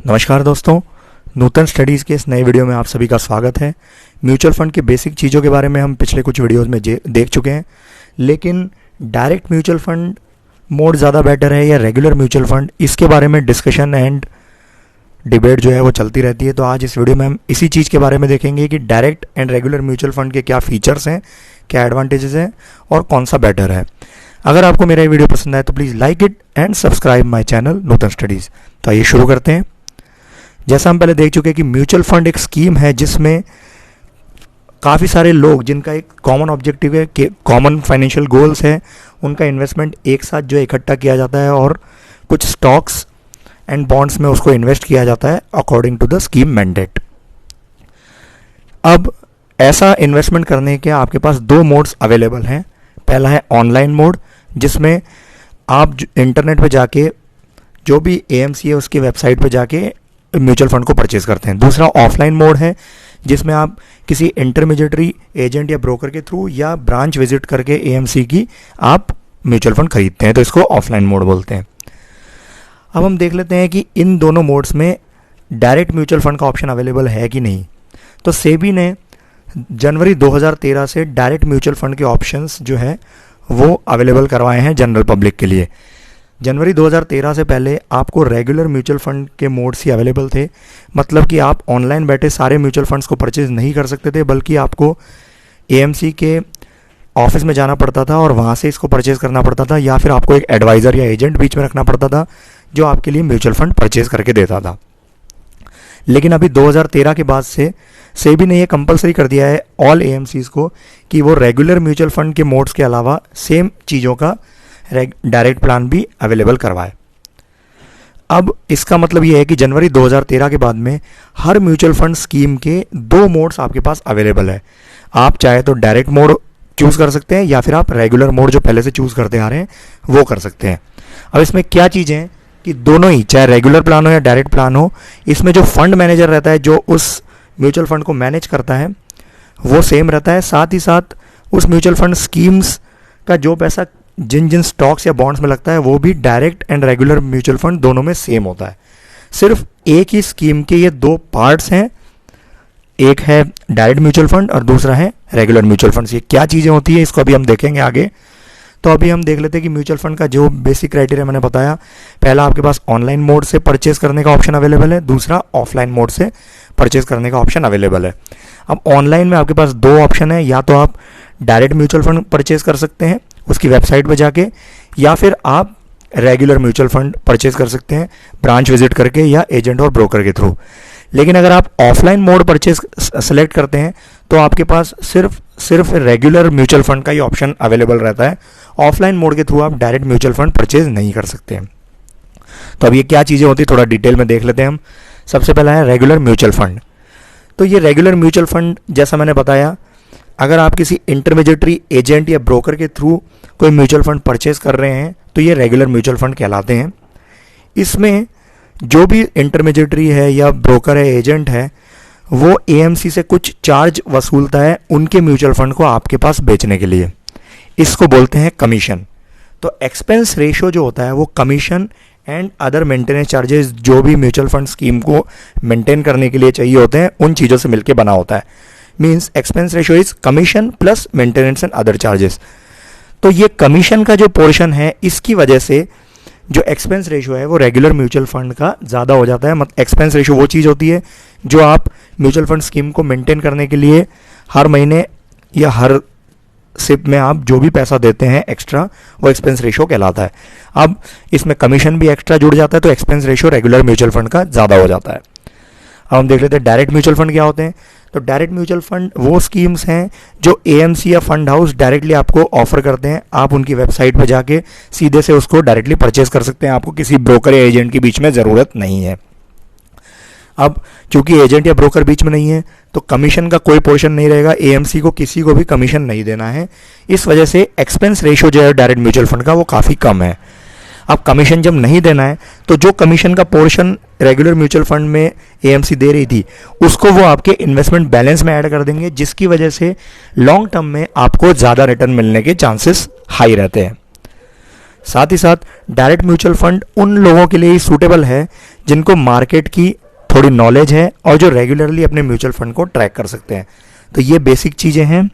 नमस्कार दोस्तों, नूतन स्टडीज़ के इस नए वीडियो में आप सभी का स्वागत है। म्यूचुअल फंड के बेसिक चीज़ों के बारे में हम पिछले कुछ वीडियोस में देख चुके हैं, लेकिन डायरेक्ट म्यूचुअल फंड मोड ज़्यादा बेटर है या रेगुलर म्यूचुअल फंड, इसके बारे में डिस्कशन एंड डिबेट जो है वो चलती रहती है। तो आज इस वीडियो में हम इसी चीज़ के बारे में देखेंगे कि direct and regular mutual fund के क्या फीचर्स हैं, क्या एडवांटेजेस हैं और कौन सा बेटर है। अगर आपको मेरा ये वीडियो पसंद आए तो please like it and subscribe my channel Nutan studies. तो आइए शुरू करते हैं। जैसा हम पहले देख चुके हैं कि म्यूचुअल फंड एक स्कीम है जिसमें काफ़ी सारे लोग जिनका एक कॉमन ऑब्जेक्टिव है, कि कॉमन फाइनेंशियल गोल्स है, उनका इन्वेस्टमेंट एक साथ जो इकट्ठा किया जाता है और कुछ स्टॉक्स एंड बॉन्ड्स में उसको इन्वेस्ट किया जाता है according to the scheme mandate. अब ऐसा इन्वेस्टमेंट करने के आपके पास दो मोड्स अवेलेबल हैं। पहला है ऑनलाइन मोड, जिसमें आप इंटरनेट पे जाके जो भी एएमसी है उसकी वेबसाइट पे जाके म्यूचुअल फंड को परचेज करते हैं। दूसरा ऑफलाइन मोड है, जिसमें आप किसी इंटरमीडिएटरी एजेंट या ब्रोकर के थ्रू या ब्रांच विजिट करके एएमसी की आप म्यूचुअल फंड खरीदते हैं, तो इसको ऑफलाइन मोड बोलते हैं। अब हम देख लेते हैं कि इन दोनों मोड्स में डायरेक्ट म्यूचुअल फंड का ऑप्शन अवेलेबल है कि नहीं। तो सेबी ने जनवरी 2013 से डायरेक्ट म्यूचुअल फंड के ऑप्शंस जो है वो अवेलेबल करवाए हैं जनरल पब्लिक के लिए। जनवरी 2013 से पहले आपको रेगुलर म्यूचुअल फंड के मोड्स ही अवेलेबल थे, मतलब कि आप ऑनलाइन बैठे सारे म्यूचुअल फंड्स को परचेज नहीं कर सकते थे, बल्कि आपको एएमसी के ऑफिस में जाना पड़ता था और वहाँ से इसको परचेज करना पड़ता था, या फिर आपको एक एडवाइज़र या एजेंट बीच में रखना पड़ता था जो आपके लिए म्यूचुअल फंड परचेज करके देता था। लेकिन अभी 2013 के बाद से सेबी ने ये कंपलसरी कर दिया है ऑल एएमसीज़ को कि वो रेगुलर म्यूचुअल फंड के मोड्स के अलावा सेम चीज़ों का डायरेक्ट प्लान भी अवेलेबल करवाए। अब इसका मतलब ये है कि जनवरी 2013 के बाद में हर म्यूचुअल फंड स्कीम के दो मोड्स आपके पास अवेलेबल है। आप चाहे तो डायरेक्ट मोड चूज़ कर सकते हैं या फिर आप रेगुलर मोड जो पहले से चूज़ करते आ रहे हैं वो कर सकते हैं। अब इसमें क्या चीज़ें हैं कि दोनों ही, चाहे रेगुलर प्लान हो या डायरेक्ट प्लान हो, इसमें जो फंड मैनेजर रहता है जो उस म्यूचुअल फंड को मैनेज करता है वो सेम रहता है। साथ ही साथ उस म्यूचुअल फंड स्कीम्स का जो पैसा जिन जिन स्टॉक्स या बॉन्ड्स में लगता है वो भी direct and regular mutual fund दोनों में सेम होता है। सिर्फ एक ही स्कीम के ये दो पार्ट्स हैं, एक है डायरेक्ट म्यूचुअल फंड और दूसरा है रेगुलर म्यूचुअल फंड। ये क्या चीज़ें होती है इसको अभी हम देखेंगे आगे। तो अभी हम देख लेते हैं कि म्यूचुअल फंड का जो बेसिक क्राइटेरिया मैंने बताया, पहला आपके पास ऑनलाइन मोड से परचेज करने का ऑप्शन अवेलेबल है, दूसरा ऑफलाइन मोड से परचेज करने का ऑप्शन अवेलेबल है। अब ऑनलाइन में आपके पास दो ऑप्शन है, या तो आप डायरेक्ट म्यूचुअल फंड परचेज कर सकते हैं उसकी वेबसाइट पर जाके, या फिर आप रेगुलर म्यूचुअल फंड परचेज कर सकते हैं ब्रांच विजिट करके या एजेंट और ब्रोकर के थ्रू। लेकिन अगर आप ऑफलाइन मोड परचेज सेलेक्ट करते हैं तो आपके पास सिर्फ रेगुलर म्यूचुअल फंड का ही ऑप्शन अवेलेबल रहता है। ऑफलाइन मोड के थ्रू आप डायरेक्ट म्यूचुअल फंड परचेज नहीं कर सकते हैं। तो अब ये क्या चीज़ें होती है थोड़ा डिटेल में देख लेते हैं हम। सबसे पहला है रेगुलर म्यूचुअल फंड। तो ये रेगुलर म्यूचुअल फंड, जैसा मैंने बताया, अगर आप किसी इंटरमीडिएटरी एजेंट या ब्रोकर के थ्रू कोई म्यूचुअल फंड परचेज कर रहे हैं तो ये रेगुलर म्यूचुअल फंड कहलाते हैं। इसमें जो भी इंटरमीडिएटरी है या ब्रोकर है, एजेंट है, वो एएमसी से कुछ चार्ज वसूलता है उनके म्यूचुअल फंड को आपके पास बेचने के लिए। इसको बोलते हैं कमीशन। तो एक्सपेंस रेशियो जो होता है वो commission and other maintenance charges जो भी म्यूचुअल फंड स्कीम को मेंटेन करने के लिए चाहिए होते हैं उन चीज़ों से मिलकर बना होता है। Means expense ratio is commission plus maintenance and other charges. तो ये कमीशन का जो पोर्शन है, इसकी वजह से जो एक्सपेंस रेशियो है वो रेगुलर म्यूचुअल फंड का ज़्यादा हो जाता है। मतलब एक्सपेंस रेशियो वो चीज़ होती है जो आप म्यूचुअल फंड स्कीम को मेंटेन करने के लिए हर महीने या हर सिप में आप जो भी पैसा देते हैं एक्स्ट्रा, वो एक्सपेंस रेशियो कहलाता है। अब इसमें कमीशन भी एक्स्ट्रा जुड़ जाता है तो expense ratio regular mutual fund का ज़्यादा हो जाता है। अब हम देख लेते हैं डायरेक्ट म्यूचुअल फंड क्या होते हैं। तो डायरेक्ट म्यूचुअल फंड वो स्कीम्स हैं जो एएमसी या फंड हाउस डायरेक्टली आपको ऑफर करते हैं। आप उनकी वेबसाइट पर जाके सीधे से उसको डायरेक्टली परचेज कर सकते हैं, आपको किसी ब्रोकर या एजेंट के बीच में ज़रूरत नहीं है। अब चूंकि एजेंट या ब्रोकर बीच में नहीं है तो कमीशन का कोई पोर्शन नहीं रहेगा, एएमसी को किसी को भी कमीशन नहीं देना है। इस वजह से एक्सपेंस रेशियो जो है डायरेक्ट म्यूचुअल फंड का वो काफ़ी कम है। अब कमीशन जब नहीं देना है तो जो कमीशन का पोर्शन रेगुलर म्यूचुअल फंड में एएमसी दे रही थी उसको वो आपके इन्वेस्टमेंट बैलेंस में ऐड कर देंगे, जिसकी वजह से लॉन्ग टर्म में आपको ज़्यादा रिटर्न मिलने के चांसेस हाई रहते हैं। साथ ही साथ डायरेक्ट म्यूचुअल फंड उन लोगों के लिए ही सूटेबल है जिनको मार्केट की थोड़ी नॉलेज है और जो रेगुलरली अपने म्यूचुअल फंड को ट्रैक कर सकते हैं। तो ये बेसिक चीज़ें हैं।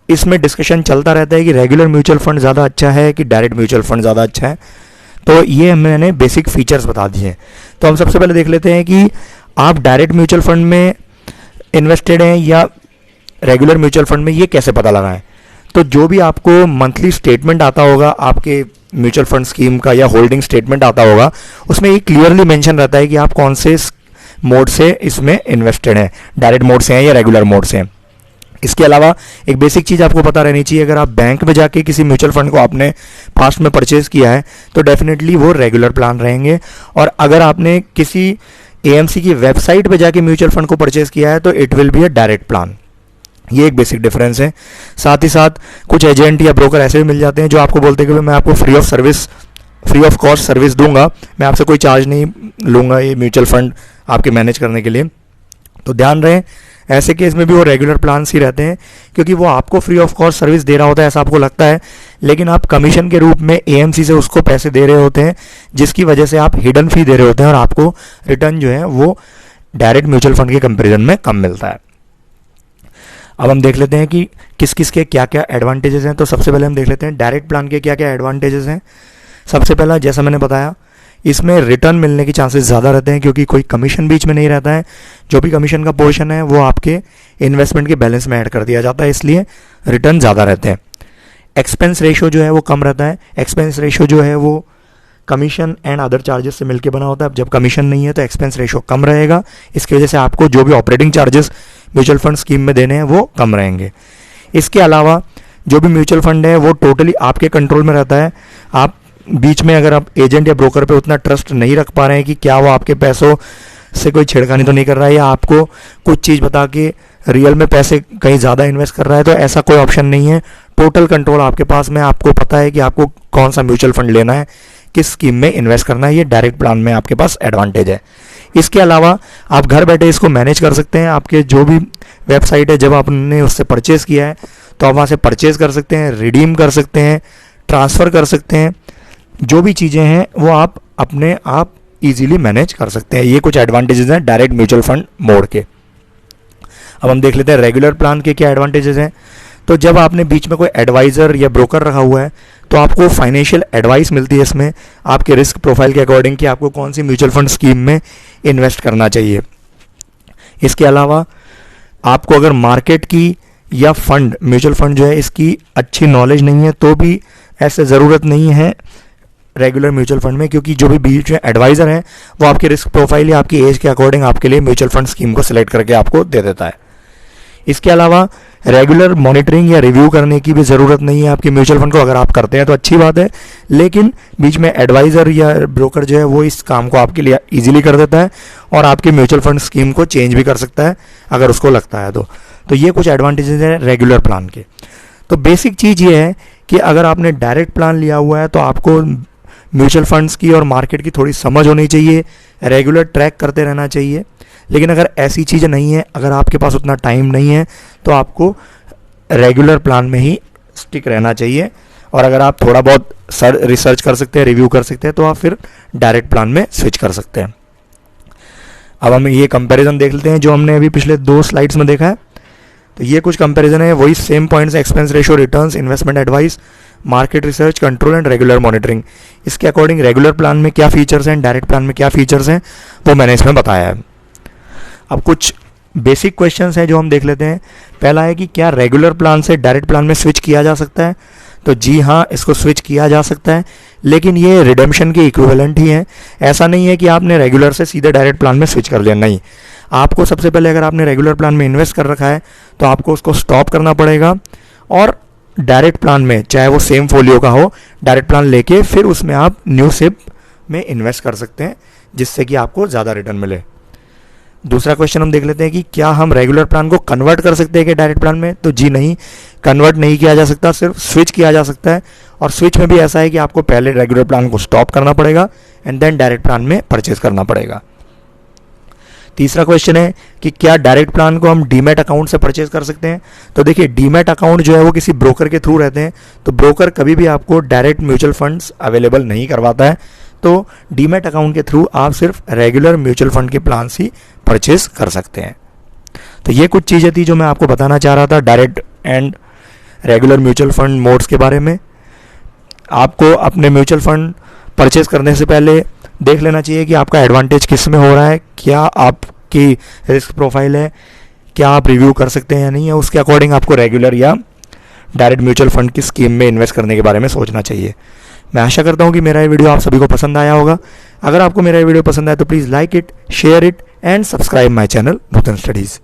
इसमें डिस्कशन चलता रहता है कि रेगुलर म्यूचुअल फंड ज़्यादा अच्छा है कि डायरेक्ट म्यूचुअल फंड ज़्यादा अच्छा है। तो ये मैंने बेसिक फीचर्स बता दिए हैं। तो हम सबसे पहले देख लेते हैं कि आप डायरेक्ट म्यूचुअल फंड में इन्वेस्टेड हैं या रेगुलर म्यूचुअल फंड में, ये कैसे पता लगाएं। तो जो भी आपको मंथली स्टेटमेंट आता होगा आपके म्यूचुअल फंड स्कीम का या होल्डिंग स्टेटमेंट आता होगा, उसमें ये क्लियरली मेंशन रहता है कि आप कौन से मोड से इसमें इन्वेस्टेड हैं, डायरेक्ट मोड से हैं या रेगुलर मोड से हैं। इसके अलावा एक बेसिक चीज़ आपको पता रहनी चाहिए, अगर आप बैंक में जाके किसी म्यूचुअल फंड को आपने पास्ट में परचेज किया है तो डेफिनेटली वो रेगुलर प्लान रहेंगे, और अगर आपने किसी एएमसी की वेबसाइट पे जाके म्यूचुअल फंड को परचेज किया है तो it will be a direct plan. ये एक बेसिक डिफरेंस है। साथ ही साथ कुछ एजेंट या ब्रोकर ऐसे भी मिल जाते हैं जो आपको बोलते हैं कि मैं आपको फ्री ऑफ कॉस्ट सर्विस दूंगा, मैं आपसे कोई चार्ज नहीं लूँगा ये म्यूचुअल फंड आपके मैनेज करने के लिए। तो ध्यान रहे, ऐसे केस में भी वो रेगुलर प्लान्स ही रहते हैं, क्योंकि वो आपको फ्री ऑफ कॉस्ट सर्विस दे रहा होता है ऐसा आपको लगता है, लेकिन आप कमीशन के रूप में एएमसी से उसको पैसे दे रहे होते हैं, जिसकी वजह से आप हिडन फी दे रहे होते हैं और आपको रिटर्न जो है वो डायरेक्ट म्यूचुअल फंड के कंपेरिजन में कम मिलता है। अब हम देख लेते हैं कि किस किस के क्या क्या एडवांटेजेस हैं। तो सबसे पहले हम देख लेते हैं डायरेक्ट प्लान के क्या क्या एडवांटेजेस हैं। सबसे पहला, जैसा मैंने बताया, इसमें रिटर्न मिलने के चांसेस ज़्यादा रहते हैं क्योंकि कोई कमीशन बीच में नहीं रहता है। जो भी कमीशन का पोर्शन है वो आपके इन्वेस्टमेंट के बैलेंस में ऐड कर दिया जाता है, इसलिए रिटर्न ज़्यादा रहते हैं। एक्सपेंस रेशो जो है वो कम रहता है। एक्सपेंस रेशो जो है वो कमीशन एंड अदर चार्जेस से मिलकर बना होता है। अब जब कमीशन नहीं है तो एक्सपेंस रेशो कम रहेगा, इसकी वजह से आपको जो भी operating charges mutual fund scheme में देने हैं वो कम रहेंगे। इसके अलावा जो भी म्यूचुअल फंड है वो टोटली आपके कंट्रोल में रहता है। आप बीच में अगर आप एजेंट या ब्रोकर पे उतना ट्रस्ट नहीं रख पा रहे हैं कि क्या वो आपके पैसों से कोई छेड़खानी तो नहीं कर रहा है या आपको कुछ चीज़ बता के रियल में पैसे कहीं ज़्यादा इन्वेस्ट कर रहा है, तो ऐसा कोई ऑप्शन नहीं है। टोटल कंट्रोल आपके पास में, आपको पता है कि आपको कौन सा म्यूचुअल फंड लेना है, किस स्कीम में इन्वेस्ट करना है। ये डायरेक्ट प्लान में आपके पास एडवांटेज है। इसके अलावा आप घर बैठे इसको मैनेज कर सकते हैं। आपके जो भी वेबसाइट है, जब आपने उससे परचेज़ किया है तो आप वहाँ से परचेज़ कर सकते हैं, रिडीम कर सकते हैं, ट्रांसफ़र कर सकते हैं। जो भी चीज़ें हैं वो आप अपने आप इजीली मैनेज कर सकते हैं। ये कुछ एडवांटेजेस हैं डायरेक्ट म्यूचुअल फंड मोड के। अब हम देख लेते हैं रेगुलर प्लान के क्या एडवांटेजेस हैं। तो जब आपने बीच में कोई एडवाइज़र या ब्रोकर रखा हुआ है तो आपको फाइनेंशियल एडवाइस मिलती है इसमें आपके रिस्क प्रोफाइल के अकॉर्डिंग कि आपको कौन सी म्यूचुअल फंड स्कीम में इन्वेस्ट करना चाहिए। इसके अलावा आपको अगर मार्केट की या फंड म्यूचुअल फंड जो है इसकी अच्छी नॉलेज नहीं है तो भी ऐसे ज़रूरत नहीं है रेगुलर म्यूचुअल फंड में, क्योंकि जो भी बीच में एडवाइज़र है वो आपके रिस्क प्रोफाइल या आपकी एज के अकॉर्डिंग आपके लिए म्यूचुअल फंड स्कीम को सिलेक्ट करके आपको दे देता है। इसके अलावा रेगुलर मॉनिटरिंग या रिव्यू करने की भी ज़रूरत नहीं है आपके म्यूचुअल फंड को। अगर आप करते हैं तो अच्छी बात है, लेकिन बीच में एडवाइज़र या ब्रोकर जो है वो इस काम को आपके लिए ईजिली कर देता है और आपके म्यूचुअल फंड स्कीम को चेंज भी कर सकता है अगर उसको लगता है तो ये कुछ एडवांटेजेस हैं रेगुलर प्लान के। तो बेसिक चीज़ ये है कि अगर आपने डायरेक्ट प्लान लिया हुआ है तो आपको म्यूचुअल फंड्स की और मार्केट की थोड़ी समझ होनी चाहिए, रेगुलर ट्रैक करते रहना चाहिए। लेकिन अगर ऐसी चीज़ नहीं है, अगर आपके पास उतना टाइम नहीं है तो आपको रेगुलर प्लान में ही स्टिक रहना चाहिए, और अगर आप थोड़ा बहुत रिसर्च कर सकते हैं, रिव्यू कर सकते हैं, तो आप फिर डायरेक्ट प्लान में स्विच कर सकते हैं। अब हम ये कंपैरिजन देख लेते हैं जो हमने अभी पिछले 2 स्लाइड्स में देखा है। तो ये कुछ कंपैरिजन है, वही same points, expense ratio, returns, investment advice, market research, control and regular monitoring. इसके अकॉर्डिंग रेगुलर प्लान में क्या फीचर्स हैं, डायरेक्ट प्लान में क्या फीचर्स हैं, वो मैंने इसमें बताया है। अब कुछ बेसिक क्वेश्चंस हैं जो हम देख लेते हैं। पहला है कि क्या रेगुलर प्लान से डायरेक्ट प्लान में स्विच किया जा सकता है। तो जी हाँ, इसको स्विच किया जा सकता है, लेकिन ये रिडेम्पशन के इक्विवेलेंट ही है। ऐसा नहीं है कि आपने रेगुलर से सीधे डायरेक्ट प्लान में स्विच कर लिया, नहीं। आपको सबसे पहले, अगर आपने रेगुलर प्लान में इन्वेस्ट कर रखा है तो आपको उसको स्टॉप करना पड़ेगा और डायरेक्ट प्लान में, चाहे वो सेम फोलियो का हो, डायरेक्ट प्लान लेके फिर उसमें आप न्यू सिप में इन्वेस्ट कर सकते हैं, जिससे कि आपको ज़्यादा रिटर्न मिले। दूसरा क्वेश्चन हम देख लेते हैं कि क्या हम रेगुलर प्लान को कन्वर्ट कर सकते हैं कि डायरेक्ट प्लान में। तो जी नहीं, कन्वर्ट नहीं किया जा सकता, सिर्फ स्विच किया जा सकता है। और स्विच में भी ऐसा है कि आपको पहले रेगुलर प्लान को स्टॉप करना पड़ेगा एंड देन डायरेक्ट प्लान में परचेज करना पड़ेगा। तीसरा क्वेश्चन है कि क्या डायरेक्ट प्लान को हम डीमैट अकाउंट से परचेज कर सकते हैं। तो देखिए, डीमैट अकाउंट जो है वो किसी ब्रोकर के थ्रू रहते हैं, तो ब्रोकर कभी भी आपको डायरेक्ट म्यूचुअल फंड्स अवेलेबल नहीं करवाता है। तो डीमैट अकाउंट के थ्रू आप सिर्फ रेगुलर म्यूचुअल फंड के प्लान ही परचेज कर सकते हैं। तो ये कुछ चीज़ें थी जो मैं आपको बताना चाह रहा था direct and regular mutual fund modes के बारे में। आपको अपने म्यूचुअल फंड परचेज करने से पहले देख लेना चाहिए कि आपका एडवांटेज किस में हो रहा है, क्या आपकी रिस्क प्रोफाइल है, क्या आप रिव्यू कर सकते हैं या नहीं है। उसके अकॉर्डिंग आपको रेगुलर या डायरेक्ट म्यूचुअल फंड की स्कीम में इन्वेस्ट करने के बारे में सोचना चाहिए। मैं आशा करता हूं कि मेरा ये वीडियो आप सभी को पसंद आया होगा। अगर आपको मेरा ये वीडियो पसंद आया तो please like it, share it and subscribe my channel Nutan studies.